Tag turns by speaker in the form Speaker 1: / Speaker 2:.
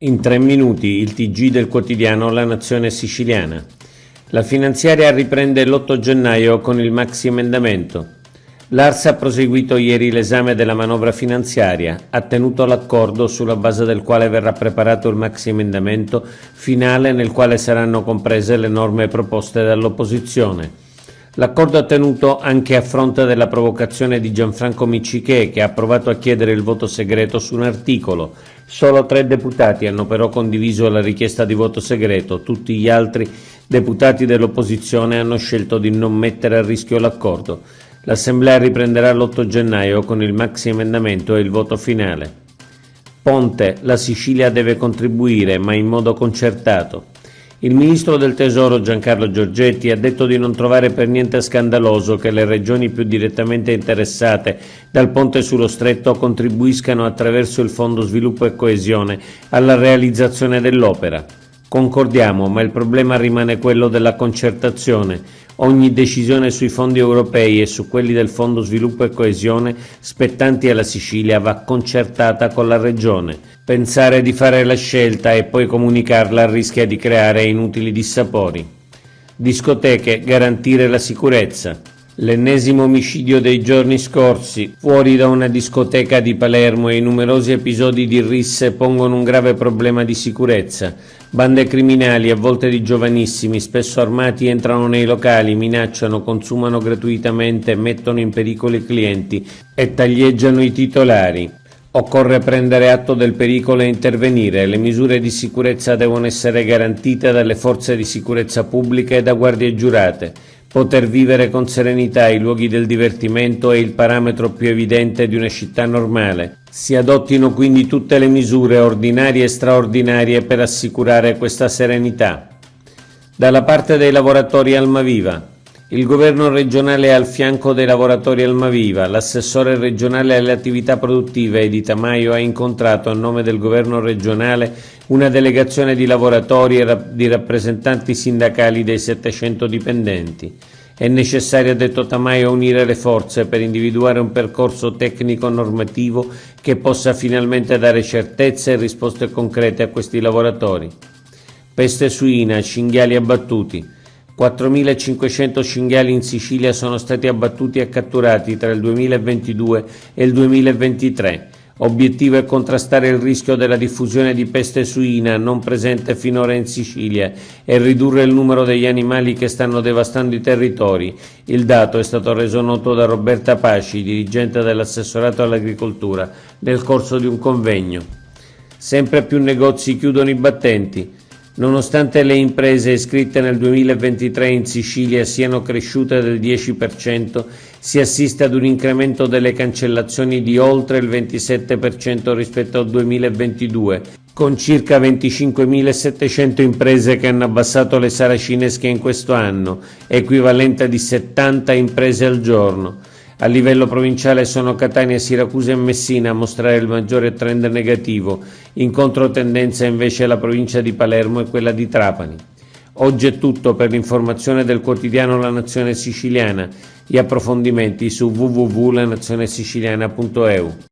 Speaker 1: In 3 minuti il TG del quotidiano La Nazione Siciliana. La finanziaria riprende l'8 gennaio con il maxi emendamento. L'Ars ha proseguito ieri l'esame della manovra finanziaria, ha tenuto l'accordo sulla base del quale verrà preparato il maxi emendamento finale nel quale saranno comprese le norme proposte dall'opposizione. L'accordo è tenuto anche a fronte della provocazione di Gianfranco Miccichè, che ha provato a chiedere il voto segreto su un articolo. Solo 3 deputati hanno però condiviso la richiesta di voto segreto, tutti gli altri deputati dell'opposizione hanno scelto di non mettere a rischio l'accordo. L'Assemblea riprenderà l'8 gennaio con il maxi emendamento e il voto finale. Ponte, la Sicilia deve contribuire, ma in modo concertato. Il ministro del Tesoro Giancarlo Giorgetti ha detto di non trovare per niente scandaloso che le regioni più direttamente interessate dal ponte sullo Stretto contribuiscano attraverso il Fondo Sviluppo e Coesione alla realizzazione dell'opera. Concordiamo, ma il problema rimane quello della concertazione. Ogni decisione sui fondi europei e su quelli del Fondo Sviluppo e Coesione spettanti alla Sicilia va concertata con la Regione. Pensare di fare la scelta e poi comunicarla rischia di creare inutili dissapori. Discoteche, garantire la sicurezza. L'ennesimo omicidio dei giorni scorsi, fuori da una discoteca di Palermo, e i numerosi episodi di risse pongono un grave problema di sicurezza. Bande criminali, a volte di giovanissimi, spesso armati, entrano nei locali, minacciano, consumano gratuitamente, mettono in pericolo i clienti e taglieggiano i titolari. Occorre prendere atto del pericolo e intervenire. Le misure di sicurezza devono essere garantite dalle forze di sicurezza pubblica e da guardie giurate. Poter vivere con serenità i luoghi del divertimento è il parametro più evidente di una città normale. Si adottino quindi tutte le misure ordinarie e straordinarie per assicurare questa serenità. Dalla parte dei lavoratori Almaviva. Il governo regionale è al fianco dei lavoratori Almaviva. L'assessore regionale alle attività produttive Edita Maio ha incontrato a nome del governo regionale una delegazione di lavoratori e di rappresentanti sindacali dei 700 dipendenti. È necessario, ha detto Tamaio, unire le forze per individuare un percorso tecnico-normativo che possa finalmente dare certezze e risposte concrete a questi lavoratori. Peste suina, cinghiali abbattuti. 4.500 cinghiali in Sicilia sono stati abbattuti e catturati tra il 2022 e il 2023. Obiettivo è contrastare il rischio della diffusione di peste suina, non presente finora in Sicilia, e ridurre il numero degli animali che stanno devastando i territori. Il dato è stato reso noto da Roberta Paci, dirigente dell'assessorato all'agricoltura, nel corso di un convegno. Sempre più negozi chiudono i battenti. Nonostante le imprese iscritte nel 2023 in Sicilia siano cresciute del 10%, si assiste ad un incremento delle cancellazioni di oltre il 27% rispetto al 2022, con circa 25.700 imprese che hanno abbassato le saracinesche in questo anno, equivalente di 70 imprese al giorno. A livello provinciale sono Catania, Siracusa e Messina a mostrare il maggiore trend negativo, in controtendenza invece la provincia di Palermo e quella di Trapani. Oggi è tutto. Per l'informazione del quotidiano La Nazione Siciliana. Gli approfondimenti su www.lanazionesiciliana.eu.